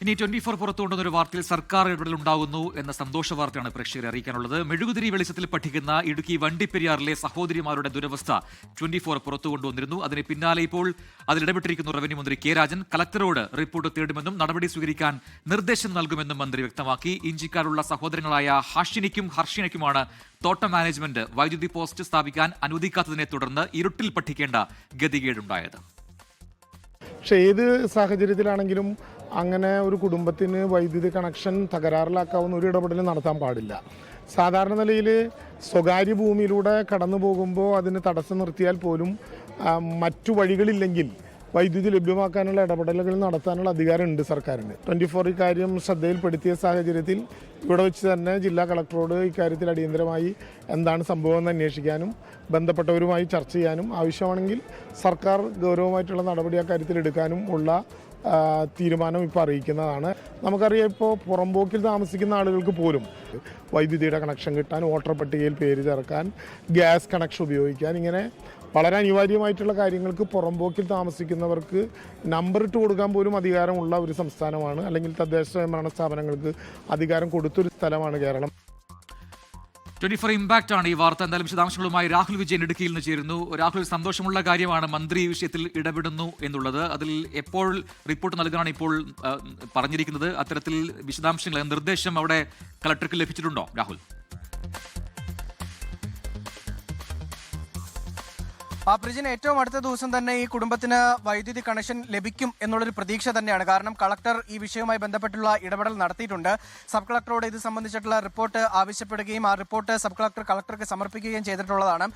ഇനി 24 പുറത്തുകൊണ്ടുവന്ന ഒരു വാർത്തയിൽ സർക്കാർ ഇടപെടൽ ഉണ്ടാകുന്നു എന്ന സന്തോഷ വാർത്തയാണ് പ്രേക്ഷകരെ അറിയിക്കാനുള്ളത്. മെഴുകുതിരി വെളിച്ചത്തിൽ പഠിക്കുന്ന ഇടുക്കി വണ്ടിപ്പെരിയാറിലെ സഹോദരിമാരുടെ ദുരവസ്ഥ 24 പുറത്തുകൊണ്ടുവന്നിരുന്നു. അതിന് പിന്നാലെ ഇപ്പോൾ അതിലിടപെട്ടിരിക്കുന്നു റവന്യൂ മന്ത്രി കെ രാജൻ. കളക്ടറോട് റിപ്പോർട്ട് തേടുമെന്നും നടപടി സ്വീകരിക്കാൻ നിർദ്ദേശം നൽകുമെന്നും മന്ത്രി വ്യക്തമാക്കി. ഇഞ്ചിക്കാരുള്ള സഹോദരങ്ങളായ ഹാഷിനിക്കും ഹർഷിനയ്ക്കുമാണ് തോട്ടം മാനേജ്മെന്റ് വൈദ്യുതി പോസ്റ്റ് സ്ഥാപിക്കാൻ അനുവദിക്കാത്തതിനെ തുടർന്ന് ഇരുട്ടിൽ പഠിക്കേണ്ട ഗതികേടുണ്ടായത്. പക്ഷേ ഏത് സാഹചര്യത്തിലാണെങ്കിലും അങ്ങനെ ഒരു കുടുംബത്തിന് വൈദ്യുതി കണക്ഷൻ തകരാറിലാക്കാവുന്ന ഒരു ഇടപെടലും നടത്താൻ പാടില്ല. സാധാരണ നിലയിൽ സ്വകാര്യ ഭൂമിയിലൂടെ കടന്നു പോകുമ്പോൾ അതിന് തടസ്സം നിർത്തിയാൽ പോലും മറ്റു വഴികളില്ലെങ്കിൽ വൈദ്യുതി ലഭ്യമാക്കാനുള്ള ഇടപെടലുകൾ നടത്താനുള്ള അധികാരമുണ്ട് സർക്കാരിന്. 24 ഇക്കാര്യം ശ്രദ്ധയിൽപ്പെടുത്തിയ സാഹചര്യത്തിൽ ഇവിടെ വെച്ച് തന്നെ ജില്ലാ കളക്ടറോട് ഇക്കാര്യത്തിൽ അടിയന്തരമായി എന്താണ് സംഭവമെന്ന് അന്വേഷിക്കാനും ബന്ധപ്പെട്ടവരുമായി ചർച്ച ചെയ്യാനും ആവശ്യമാണെങ്കിൽ സർക്കാർ ഗൗരവമായിട്ടുള്ള നടപടി അക്കാര്യത്തിൽ എടുക്കാനും ഉള്ള തീരുമാനം ഇപ്പോൾ അറിയിക്കുന്നതാണ്. നമുക്കറിയാം, ഇപ്പോൾ പുറമ്പോക്കിൽ താമസിക്കുന്ന ആളുകൾക്ക് പോലും വൈദ്യുതിയുടെ കണക്ഷൻ കിട്ടാൻ, വോട്ടർ പട്ടികയിൽ പേര് ചേർക്കാൻ, ഗ്യാസ് കണക്ഷൻ ഉപയോഗിക്കാൻ, ഇങ്ങനെ വളരെ അനിവാര്യമായിട്ടുള്ള കാര്യങ്ങൾക്ക് പുറമ്പോക്കിൽ താമസിക്കുന്നവർക്ക് നമ്പർ ഇട്ട് കൊടുക്കാൻ പോലും അധികാരമുള്ള ഒരു സംസ്ഥാനമാണ്, അല്ലെങ്കിൽ തദ്ദേശ സ്വയംഭരണ സ്ഥാപനങ്ങൾക്ക് അധികാരം കൊടുത്തൊരു സ്ഥലമാണ് കേരളം. 24 ഇമ്പാക്റ്റ് ആണ് ഈ വാർത്ത. എന്തായാലും വിശദാംശങ്ങളുമായി രാഹുൽ വിജയൻ ഇടുക്കിയിൽ നിന്ന് ചേരുന്നു. രാഹുൽ, സന്തോഷമുള്ള കാര്യമാണ് മന്ത്രി ഈ വിഷയത്തിൽ ഇടപെടുന്നു എന്നുള്ളത്. അതിൽ എപ്പോൾ റിപ്പോർട്ട് നൽകാനാണ് ഇപ്പോൾ പറഞ്ഞിരിക്കുന്നത്? അത്തരത്തിൽ വിശദാംശങ്ങൾ, നിർദ്ദേശം അവിടെ കളക്ടർക്ക് ലഭിച്ചിട്ടുണ്ടോ രാഹുൽ? പ്രിജിന് ഏറ്റവും അടുത്ത ദിവസം തന്നെ ഈ കുടുംബത്തിന് വൈദ്യുതി കണക്ഷൻ ലഭിക്കും എന്നുള്ളൊരു പ്രതീക്ഷ തന്നെയാണ്. കാരണം കളക്ടർ ഈ വിഷയവുമായി ബന്ധപ്പെട്ടുള്ള ഇടപെടൽ നടത്തിയിട്ടുണ്ട്. സബ് കളക്ടറോട് ഇത് സംബന്ധിച്ചിട്ടുള്ള റിപ്പോർട്ട് ആവശ്യപ്പെടുകയും ആ റിപ്പോർട്ട് സബ് കളക്ടർ കളക്ടർക്ക് സമർപ്പിക്കുകയും ചെയ്തിട്ടുള്ളതാണ്.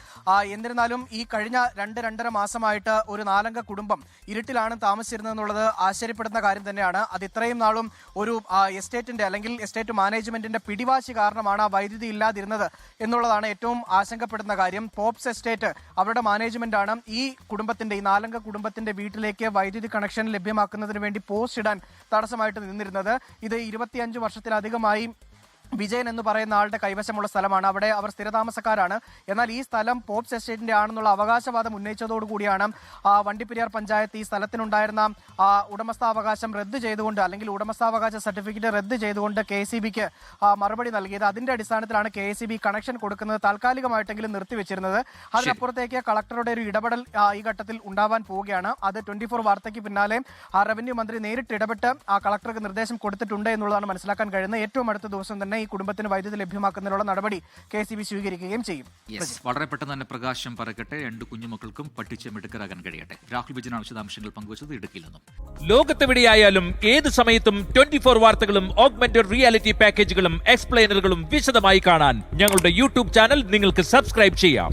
എന്നിരുന്നാലും ഈ കഴിഞ്ഞ 2-2.5 മാസമായിട്ട് ഒരു 4 അംഗ കുടുംബം ഇരുട്ടിലാണ് താമസിച്ചിരുന്നതെന്നുള്ളത് ആശ്ചര്യപ്പെടുന്ന കാര്യം തന്നെയാണ്. അത് ഇത്രയും നാളും ഒരു എസ്റ്റേറ്റിന്റെ അല്ലെങ്കിൽ എസ്റ്റേറ്റ് മാനേജ്മെന്റിന്റെ പിടിവാശി കാരണമാണ് ആ വൈദ്യുതി ഇല്ലാതിരുന്നത് എന്നുള്ളതാണ് ഏറ്റവും ആശങ്കപ്പെടുന്ന കാര്യം. പോപ്സ് എസ്റ്റേറ്റ് അവരുടെ മാനേജ്മെന്റ് ാണ് ഈ കുടുംബത്തിന്റെ, ഈ 4 അംഗ കുടുംബത്തിന്റെ വീട്ടിലേക്ക് വൈദ്യുതി കണക്ഷൻ ലഭ്യമാക്കുന്നതിന് വേണ്ടി പോസ്റ്റ് ഇടാൻ തടസ്സമായിട്ട് നിന്നിരുന്നത്. ഇത് 25 വർഷത്തിലധികമായി വിജയൻ എന്ന് പറയുന്ന ആളുടെ കൈവശമുള്ള സ്ഥലമാണ്. അവിടെ അവർ സ്ഥിരതാമസക്കാരാണ്. എന്നാൽ ഈ സ്ഥലം പോപ്സ് എസ്റ്റേറ്റിന്റെ ആണെന്നുള്ള അവകാശവാദം ഉന്നയിച്ചതോടുകൂടിയാണ് വണ്ടിപ്പെരിയാർ പഞ്ചായത്ത് ഈ സ്ഥലത്തിനുണ്ടായിരുന്ന ഉടമസ്ഥാവകാശം റദ്ദ് ചെയ്തുകൊണ്ട്, അല്ലെങ്കിൽ ഉടമസ്ഥാവകാശ സർട്ടിഫിക്കറ്റ് റദ്ദ് ചെയ്തുകൊണ്ട് KSEBിക്ക് മറുപടി നൽകിയത്. അതിന്റെ അടിസ്ഥാനത്തിലാണ് KSEB കണക്ഷൻ കൊടുക്കുന്നത് താൽക്കാലികമായിട്ടെങ്കിലും നിർത്തിവെച്ചിരുന്നത്. അതിനപ്പുറത്തേക്ക് കളക്ടറുടെ ഒരു ഇടപെടൽ ഈ ഘട്ടത്തിൽ ഉണ്ടാവാൻ പോവുകയാണ്. അത് 24 വാർത്തയ്ക്ക് പിന്നാലെ റവന്യൂ മന്ത്രി നേരിട്ട് ഇടപെട്ട് കളക്ടർക്ക് നിർദ്ദേശം കൊടുത്തിട്ടുണ്ട് എന്നുള്ളതാണ് മനസ്സിലാക്കാൻ കഴിയുന്നത്. ഏറ്റവും അടുത്ത ദിവസം തന്നെ ഈ കുടുംബത്തിന് വൈദ്യുതി ലഭ്യമാക്കുന്നതിനുള്ള നടപടി KSEB സ്വീകരിക്കുകയും ചെയ്യും. വളരെ പെട്ടെന്ന് തന്നെ പ്രകാശം പറക്കട്ടെ, 2 കുഞ്ഞുമക്കൾക്കും പഠിച്ച് മിടുക്കരാകാൻ കഴിയട്ടെ. രാഹുൽ വിജയനാണ് വിശദാംശങ്ങൾ പങ്കുവച്ചത് ഇടുക്കിയിൽ നിന്നും. ലോകത്തെവിടെയായാലും ഏത് സമയത്തും 24 വാർത്തകളും ഓഗ്മെന്റഡ് റിയാലിറ്റി പാക്കേജുകളും എക്സ്പ്ലെയിനറുകളും വിശദമായി കാണാൻ ഞങ്ങളുടെ YouTube ചാനൽ നിങ്ങൾക്ക് സബ്സ്ക്രൈബ് ചെയ്യാം.